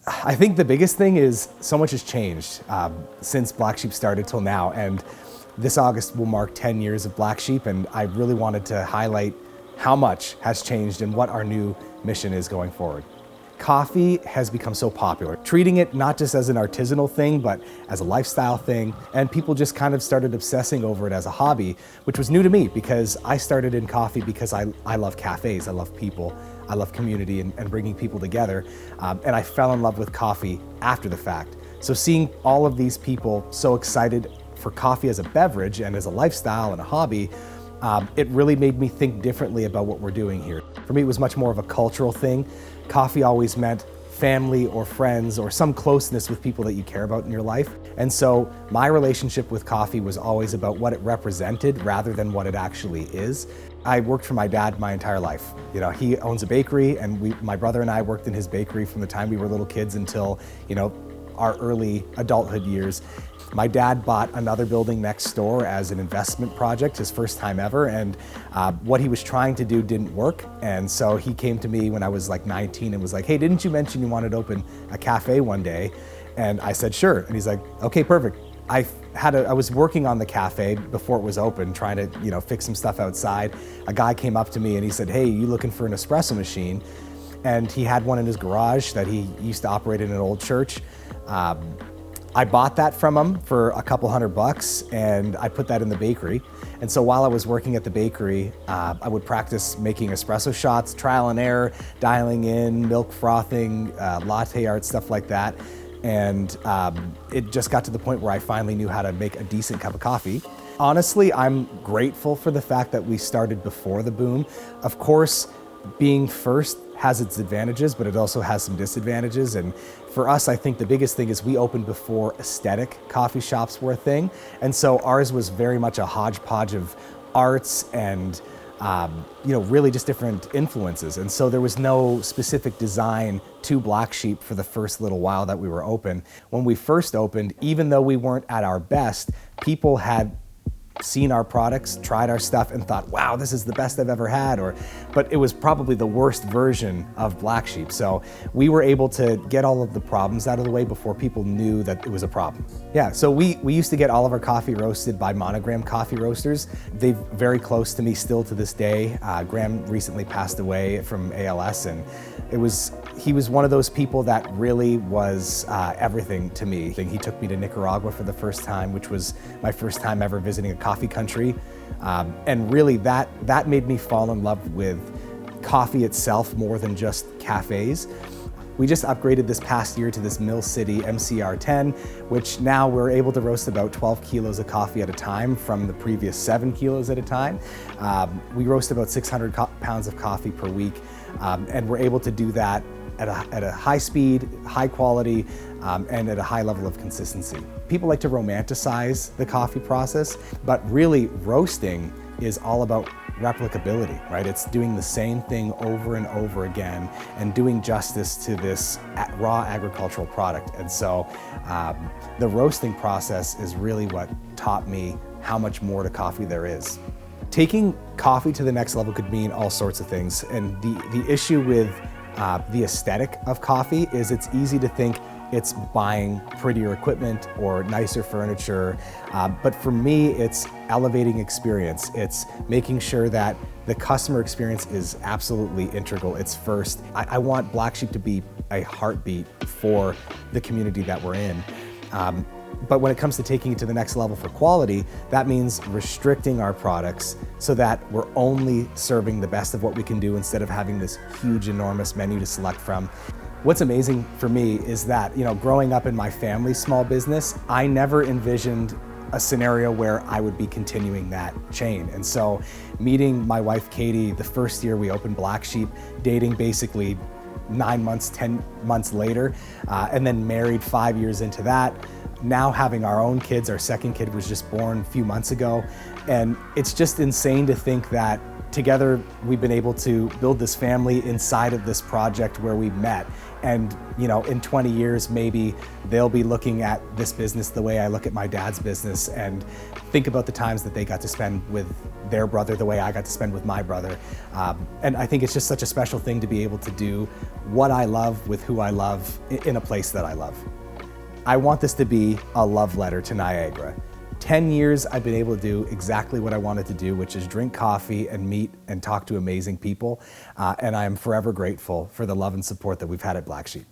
I think the biggest thing is so much has changed since Black Sheep started till now, and this August will mark 10 years of Black Sheep, and I really wanted to highlight how much has changed and what our new mission is going forward. Coffee has become so popular, treating it not just as an artisanal thing, but as a lifestyle thing, and people just kind of started obsessing over it as a hobby, which was new to me because I started in coffee because I love cafes, I love people, I love community and bringing people together, and I fell in love with coffee after the fact. So seeing all of these people so excited for coffee as a beverage and as a lifestyle and a hobby, it really made me think differently about what we're doing here. For me, it was much more of a cultural thing. Coffee always meant family or friends or some closeness with people that you care about in your life. And so my relationship with coffee was always about what it represented rather than what it actually is. I worked for my dad my entire life. You know, he owns a bakery, and my brother and I worked in his bakery from the time we were little kids until, our early adulthood years. My dad bought another building next door as an investment project, his first time ever, and what he was trying to do didn't work. And so he came to me when I was like 19 and was like, "Hey, didn't you mention you wanted to open a cafe one day?" And I said, "Sure." And he's like, "Okay, perfect." I was working on the cafe before it was open, trying to, fix some stuff outside. A guy came up to me and he said, "Hey, you looking for an espresso machine?" And he had one in his garage that he used to operate in an old church. I bought that from him for a couple $100 and I put that in the bakery. And so while I was working at the bakery, I would practice making espresso shots, trial and error, dialing in, milk frothing, latte art, stuff like that. And it just got to the point where I finally knew how to make a decent cup of coffee. Honestly, I'm grateful for the fact that we started before the boom. Of course, being first has its advantages, but it also has some disadvantages. And for us, I think the biggest thing is we opened before aesthetic coffee shops were a thing. And so ours was very much a hodgepodge of arts and really just different influences. And so there was no specific design to Black Sheep for the first little while that we were open. When we first opened, even though we weren't at our best, people had seen our products, tried our stuff, and thought, "Wow, this is the best I've ever had," but it was probably the worst version of Black Sheep. So we were able to get all of the problems out of the way before people knew that it was a problem. Yeah, so we used to get all of our coffee roasted by Monogram coffee roasters. They're very close to me still to this day. Graham recently passed away from ALS, and he was one of those people that really was everything to me. He took me to Nicaragua for the first time, which was my first time ever visiting a coffee country. And really that made me fall in love with coffee itself more than just cafes. We just upgraded this past year to this Mill City MCR10, which now we're able to roast about 12 kilos of coffee at a time from the previous 7 kilos at a time. We roast about 600 pounds of coffee per week, and we're able to do that at a high speed, high quality, and at a high level of consistency. People like to romanticize the coffee process, but really roasting is all about replicability, right? It's doing the same thing over and over again and doing justice to this raw agricultural product. And so the roasting process is really what taught me how much more to coffee there is. Taking coffee to the next level could mean all sorts of things. And the issue with the aesthetic of coffee is it's easy to think it's buying prettier equipment or nicer furniture. But for me, it's elevating experience. It's making sure that the customer experience is absolutely integral. It's first. I want Black Sheep to be a heartbeat for the community that we're in. But when it comes to taking it to the next level for quality, that means restricting our products so that we're only serving the best of what we can do instead of having this huge, enormous menu to select from. What's amazing for me is that, growing up in my family's small business, I never envisioned a scenario where I would be continuing that chain. And so meeting my wife, Katie, the first year we opened Black Sheep, dating basically 9 months, 10 months later, and then married 5 years into that. Now having our own kids, our second kid was just born a few months ago. And it's just insane to think that together we've been able to build this family inside of this project where we met. And in 20 years, maybe they'll be looking at this business the way I look at my dad's business, and think about the times that they got to spend with their brother the way I got to spend with my brother. And I think it's just such a special thing to be able to do what I love with who I love in a place that I love. I want this to be a love letter to Niagara. 10 years I've been able to do exactly what I wanted to do, which is drink coffee and meet and talk to amazing people. And I am forever grateful for the love and support that we've had at Black Sheep.